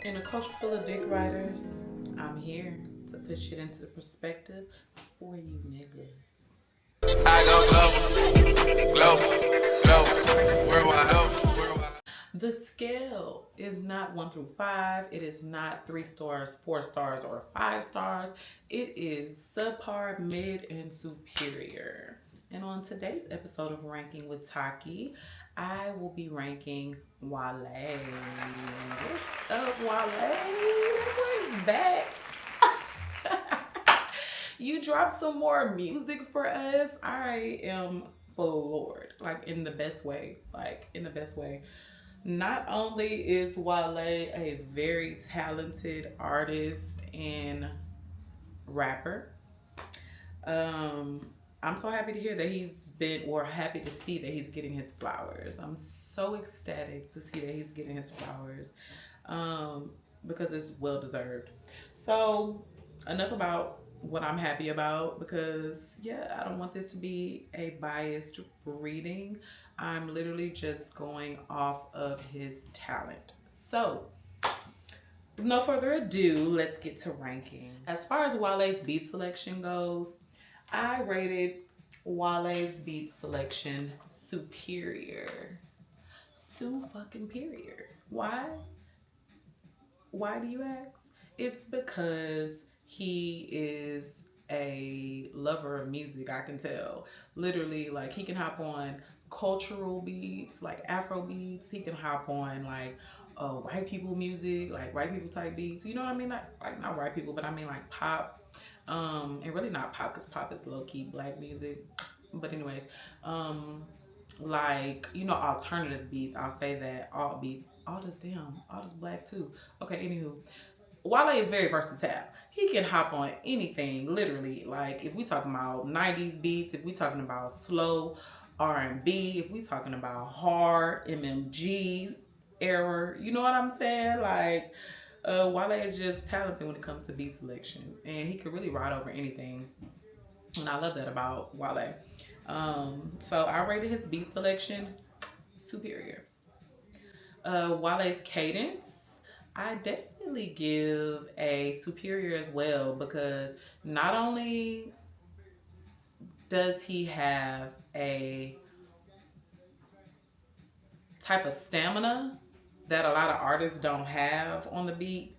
In a culture full of dick riders, I'm here to put shit into perspective for you niggas. I go global, global, global, worldwide. The scale is not 1 through 5. It is not 3 stars, 4 stars, or 5 stars. It is subpar, mid, and superior. And on today's episode of Ranking with Taqkii, I will be ranking Wale. What's up, Wale? That boy's back. You dropped some more music for us. I am floored, like in the best way. Like in the best way. Not only is Wale a very talented artist and rapper, um, I'm so happy to hear that he's been, or happy to see that he's getting his flowers. I'm so ecstatic to see that he's getting his flowers because it's well deserved. So, enough about what I'm happy about because, yeah, I don't want this to be a biased reading. I'm literally just going off of his talent. So, with no further ado, let's get to ranking. As far as Wale's beat selection goes, I rated Wale's beat selection superior. Fucking period. Why? Why do you ask? It's because he is a lover of music, I can tell. Literally, like he can hop on cultural beats, like Afro beats. He can hop on like white people music, like white people type beats. You know what I mean? Like not white people, but I mean like pop. And really not pop because pop is low key black music. But anyways, like alternative beats. I'll say that all beats. All this black too. Okay, anywho, Wale is very versatile. He can hop on anything, literally. Like if we talking about '90s beats, if we talking about slow R&B, if we talking about hard MMG era, you know what I'm saying? Like Wale is just talented when it comes to beat selection, and he could really ride over anything. And I love that about Wale. So I rated his beat selection superior. Wale's cadence, I definitely give a superior as well because not only does he have a type of stamina that a lot of artists don't have on the beat,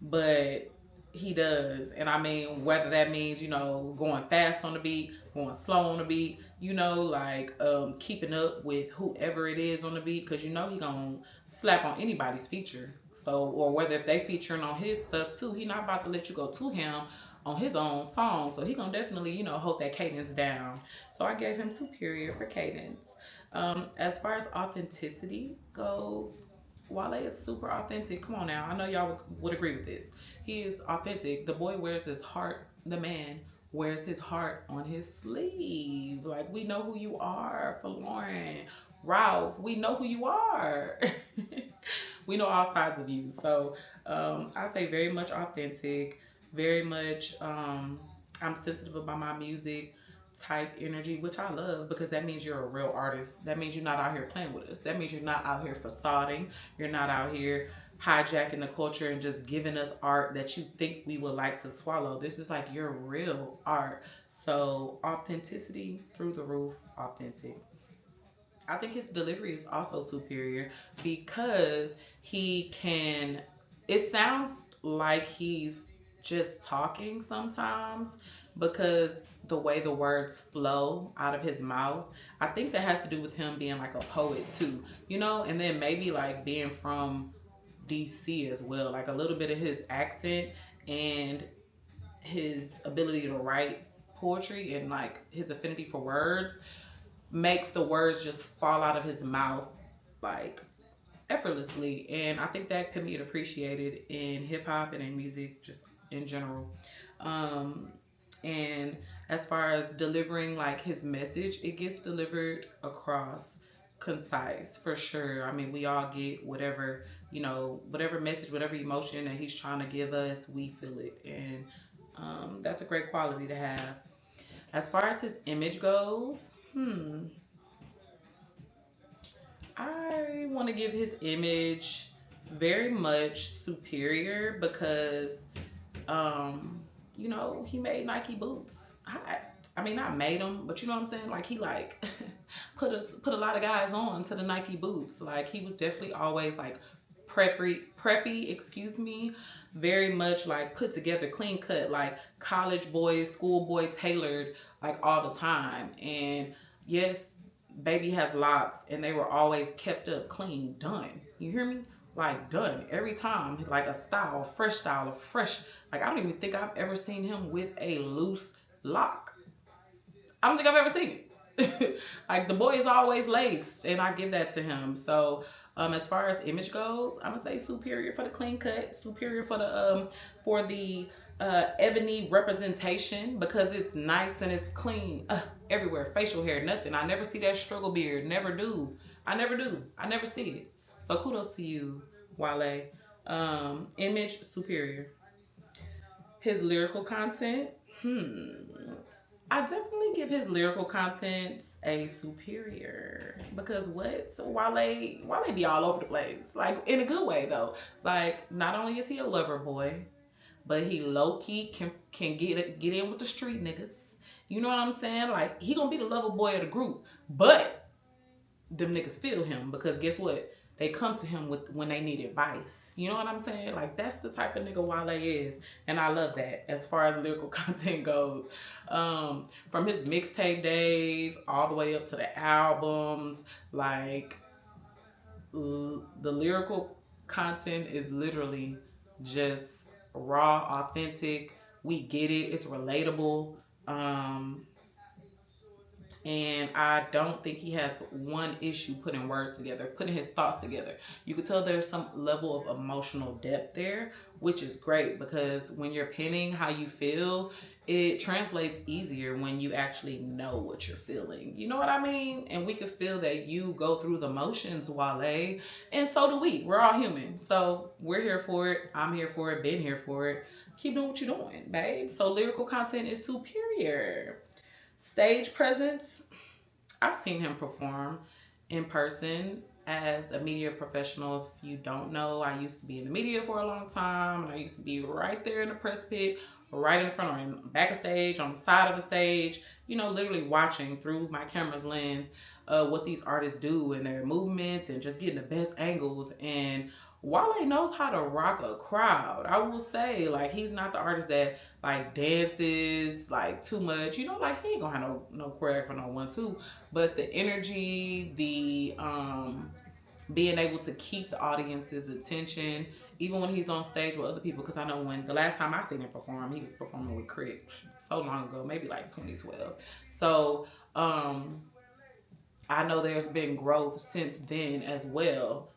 but he does. And I mean, whether that means, going fast on the beat, going slow on the beat, like keeping up with whoever it is on the beat, because he gonna slap on anybody's feature. So, or whether if they featuring on his stuff too, he not about to let you go to him on his own song. So he gonna definitely, hold that cadence down. So I gave him superior for cadence. As far as authenticity goes, Wale is super authentic. Come on now. I know y'all would agree with this. He is authentic. The boy wears his heart, the man wears his heart on his sleeve. Like, we know who you are for Lauren. Ralph, we know who you are. We know all sides of you. So I say very much authentic, very much I'm sensitive about my music type energy, which I love because that means you're a real artist. That means you're not out here playing with us. That means you're not out here facading. You're not out here hijacking the culture and just giving us art that you think we would like to swallow. This is like your real art. So authenticity through the roof, authentic. I think his delivery is also superior because he can, it sounds like he's just talking sometimes because the way the words flow out of his mouth. I think that has to do with him being like a poet too, and then maybe like being from DC as well, like a little bit of his accent and his ability to write poetry and like his affinity for words makes the words just fall out of his mouth like effortlessly. And I think that can be appreciated in hip hop and in music just in general. Um, and as far as delivering like his message, it gets delivered across concise for sure. I mean, we all get whatever, whatever message, whatever emotion that he's trying to give us, we feel it. And that's a great quality to have. As far as his image goes, I want to give his image Very much superior because he made Nike boots. I mean, not made them, but you know what I'm saying? Like, he, like, put a lot of guys on to the Nike boots. Like, he was definitely always, like, preppy, excuse me. Very much, like, put together, clean cut, like, college boys, schoolboy tailored, like, all the time. And yes, baby has locks, and they were always kept up, clean, done. You hear me? Like, done every time, like a style, a fresh. Like, I don't even think I've ever seen him with a loose lock. I don't think I've ever seen it. Like, the boy is always laced, and I give that to him. So, as far as image goes, I'm gonna say superior for the clean cut, superior for the ebony representation, because it's nice and it's clean everywhere. Facial hair, nothing. I never see that struggle beard. Never do. I never do. I never see it. So kudos to you, Wale. Image superior. His lyrical content. I definitely give his lyrical content a superior, because what? So Wale be all over the place, like, in a good way though. Like, not only is he a lover boy, but he low key can get in with the street niggas. You know what I'm saying? Like, he gonna be the lover boy of the group, but them niggas feel him, because guess what? They come to him with when they need advice. You know what I'm saying? Like, that's the type of nigga Wale is, and I love that. As far as lyrical content goes, from his mixtape days all the way up to the albums, like, the lyrical content is literally just raw, authentic. We get it. It's relatable. And I don't think he has one issue putting words together, putting his thoughts together. You could tell there's some level of emotional depth there, which is great, because when you're penning how you feel, it translates easier when you actually know what you're feeling. You know what I mean? And we could feel that you go through the motions, Wale, and so do we. We're all human. So we're here for it. I'm here for it. Been here for it. Keep doing what you're doing, babe. So lyrical content is superior. Stage presence, I've seen him perform in person as a media professional. If you don't know, I used to be in the media for a long time, and I used to be right there in the press pit, right in front or back of stage, on the side of the stage, literally watching through my camera's lens what these artists do and their movements, and just getting the best angles. And Wale knows how to rock a crowd. I will say, like, he's not the artist that, like, dances like too much. Like, he ain't gonna have no choreographer for no 1-2. But the energy, the being able to keep the audience's attention, even when he's on stage with other people. Because I know when the last time I seen him perform, he was performing with Crit so long ago, maybe like 2012. So I know there's been growth since then as well.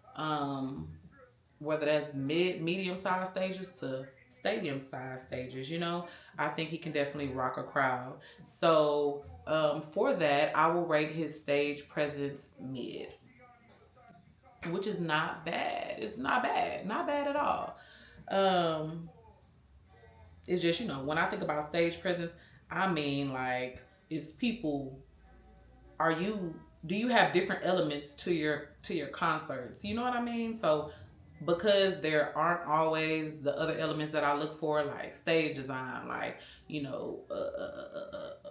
Whether that's medium size stages to stadium size stages, I think he can definitely rock a crowd. So for that, I will rate his stage presence mid, which is not bad. It's not bad, not bad at all. Um, it's just, when I think about stage presence, I mean, like, it's people. Are you? Do you have different elements to your concerts? You know what I mean? So, because there aren't always the other elements that I look for, like stage design, like,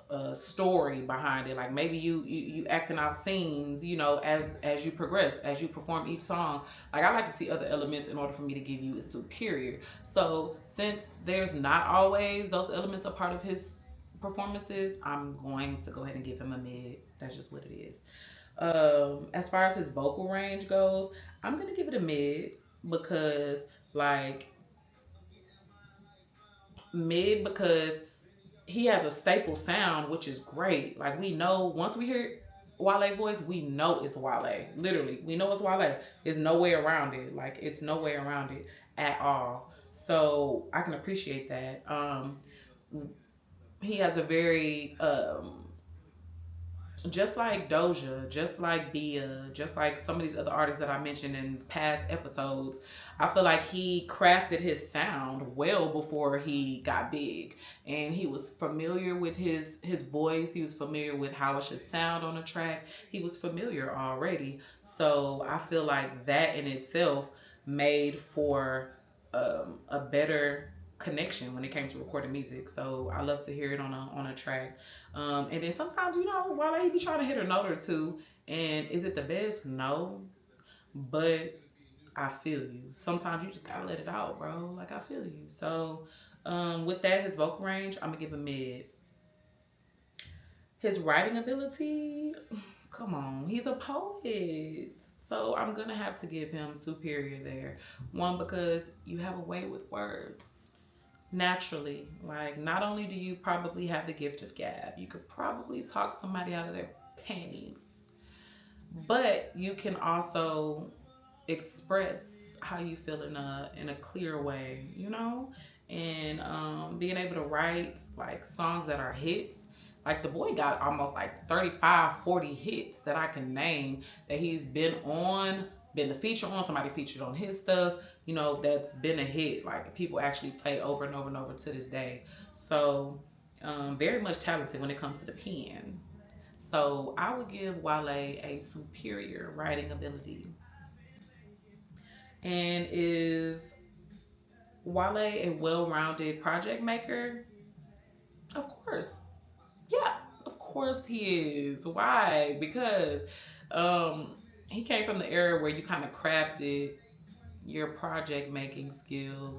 a story behind it, like maybe you acting out scenes, as you progress, as you perform each song. Like, I like to see other elements in order for me to give you a superior. So since there's not always those elements a part of his performances, I'm going to go ahead and give him a mid. That's just what it is. As far as his vocal range goes, I'm gonna give it a mid, because, like, because he has a staple sound, which is great. Like, we know once we hear Wale voice, we know it's Wale. Literally, we know it's Wale. There's no way around it. Like, it's no way around it at all. So I can appreciate that. He has a very just like Doja, just like Bia, just like some of these other artists that I mentioned in past episodes, I feel like he crafted his sound well before he got big. And he was familiar with his voice. He was familiar with how it should sound on a track. He was familiar already. So I feel like that in itself made for a better connection when it came to recording music. So I love to hear it on a track. And then sometimes, you know, while he be trying to hit a note or two, and is it the best? No, but I feel you. Sometimes you just gotta let it out, bro. Like I feel you. So with that, his vocal range, I'm gonna give him mid. His writing ability, come on, he's a poet. So I'm gonna have to give him superior there. One, because you have a way with words naturally. Like, not only do you probably have the gift of gab, you could probably talk somebody out of their panties, but you can also express how you feel in a clear way, you know, and being able to write like songs that are hits. Like the boy got almost like 35, 40 hits that I can name that he's been on, been the feature on, somebody featured on his stuff, you know, that's been a hit. Like people actually play over and over and over to this day. So very much talented when it comes to the pen. So I would give Wale a superior writing ability. And is Wale a well-rounded project maker? Of course. Yeah, of course he is. Why? Because um, he came from the era where you kind of crafted your project making skills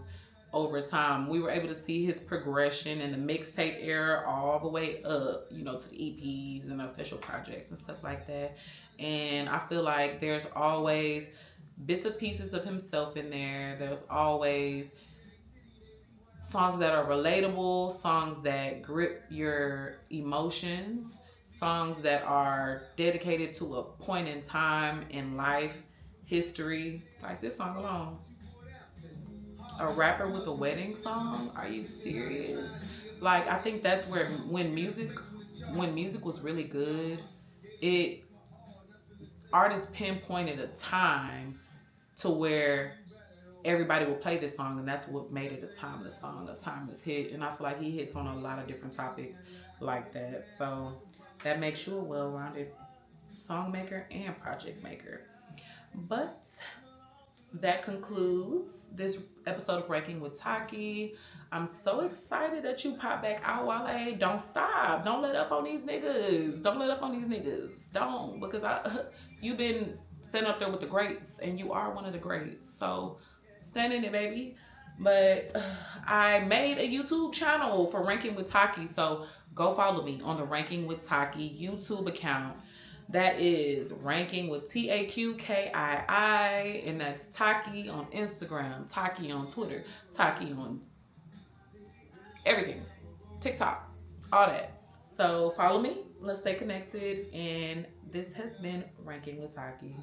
over time. We were able to see his progression in the mixtape era all the way up, you know, to the EPs and official projects and stuff like that. And I feel like there's always bits and pieces of himself in there. There's always songs that are relatable, songs that grip your emotions, songs that are dedicated to a point in time in life, history, like this song alone. A rapper with a wedding song? Are you serious? Like I think that's where when music was really good, it artists pinpointed a time to where everybody will play this song, and that's what made it a timeless song, a timeless hit. And I feel like he hits on a lot of different topics like that. So that makes you a well-rounded song maker and project maker. But that concludes this episode of Ranking with Taqkii. I'm so excited that you pop back out, Wale. Don't stop. Don't let up on these niggas. Don't let up on these niggas. Don't, because you've been standing up there with the greats, and you are one of the greats. So stand in it, baby. But I made a YouTube channel for Ranking with Taqkii, so go follow me on the Ranking with Taqkii YouTube account. That is Ranking with Taqkii, and that's Taqkii on Instagram, Taqkii on Twitter, Taqkii on everything, TikTok, all that. So follow me. Let's stay connected. And this has been Ranking with Taqkii.